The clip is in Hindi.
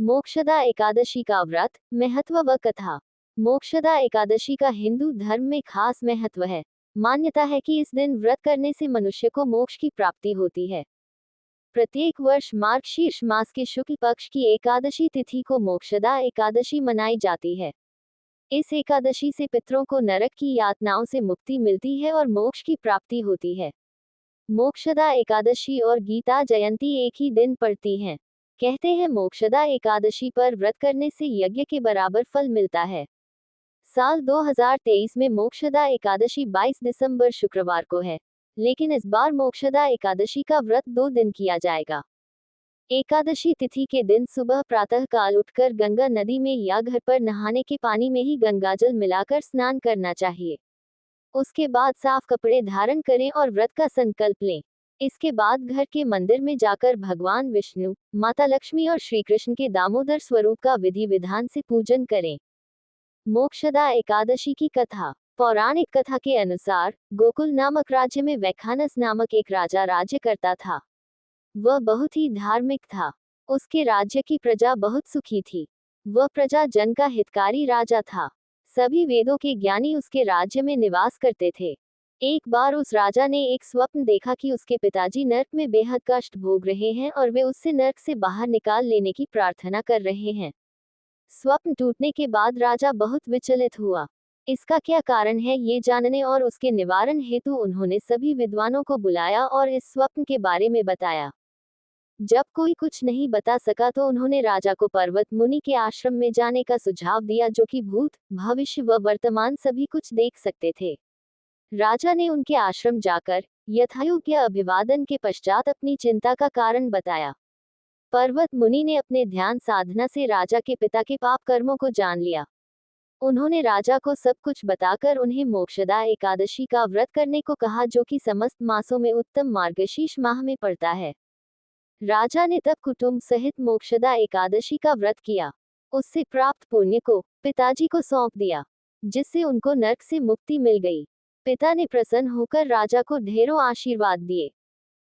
मोक्षदा एकादशी का व्रत, महत्व व कथा। मोक्षदा एकादशी का हिंदू धर्म में खास महत्व है। मान्यता है कि इस दिन व्रत करने से मनुष्य को मोक्ष की प्राप्ति होती है। प्रत्येक वर्ष मार्गशीर्ष मास के शुक्ल पक्ष की एकादशी तिथि को मोक्षदा एकादशी मनाई जाती है। इस एकादशी से पितरों को नरक की यातनाओं से मुक्ति मिलती है और मोक्ष की प्राप्ति होती है। मोक्षदा एकादशी और गीता जयंती एक ही दिन पड़ती हैं। कहते हैं मोक्षदा एकादशी पर व्रत करने से यज्ञ के बराबर फल मिलता है। साल 2023 में मोक्षदा एकादशी 22 दिसंबर शुक्रवार को है, लेकिन इस बार मोक्षदा एकादशी का व्रत 2 दिन किया जाएगा। एकादशी तिथि के दिन सुबह प्रातः काल उठकर गंगा नदी में या घर पर नहाने के पानी में ही गंगाजल मिलाकर स्नान करना चाहिए। उसके बाद साफ कपड़े धारण करें और व्रत का संकल्प लें। इसके बाद घर के मंदिर में जाकर भगवान विष्णु, माता लक्ष्मी और श्री कृष्ण के दामोदर स्वरूप का विधि विधान से पूजन करें। मोक्षदा एकादशी की कथा। पौराणिक कथा के अनुसार गोकुल नामक राज्य में वैखानस नामक एक राजा राज्य करता था। वह बहुत ही धार्मिक था। उसके राज्य की प्रजा बहुत सुखी थी। वह प्रजा जन का हितकारी राजा था। सभी वेदों के ज्ञानी उसके राज्य में निवास करते थे। एक बार उस राजा ने एक स्वप्न देखा कि उसके पिताजी नर्क में बेहद कष्ट भोग रहे हैं और वे उससे नर्क से बाहर निकाल लेने की प्रार्थना कर रहे हैं। स्वप्न टूटने के बाद राजा बहुत विचलित हुआ। इसका क्या कारण है ये जानने और उसके निवारण हेतु उन्होंने सभी विद्वानों को बुलाया और इस स्वप्न के बारे में बताया। जब कोई कुछ नहीं बता सका तो उन्होंने राजा को पर्वत मुनि के आश्रम में जाने का सुझाव दिया, जो कि भूत, भविष्य व वर्तमान सभी कुछ देख सकते थे। राजा ने उनके आश्रम जाकर यथायोग्य अभिवादन के पश्चात अपनी चिंता का कारण बताया। पर्वत मुनि ने अपने ध्यान साधना से राजा के पिता के पाप कर्मों को जान लिया। उन्होंने राजा को सब कुछ बताकर उन्हें मोक्षदा एकादशी का व्रत करने को कहा, जो कि समस्त मासों में उत्तम मार्गशीर्ष माह में पड़ता है। राजा ने तब कुटुंब सहित मोक्षदा एकादशी का व्रत किया। उससे प्राप्त पुण्य को पिताजी को सौंप दिया, जिससे उनको नरक से मुक्ति मिल गई। पिता ने प्रसन्न होकर राजा को ढेरों आशीर्वाद दिए।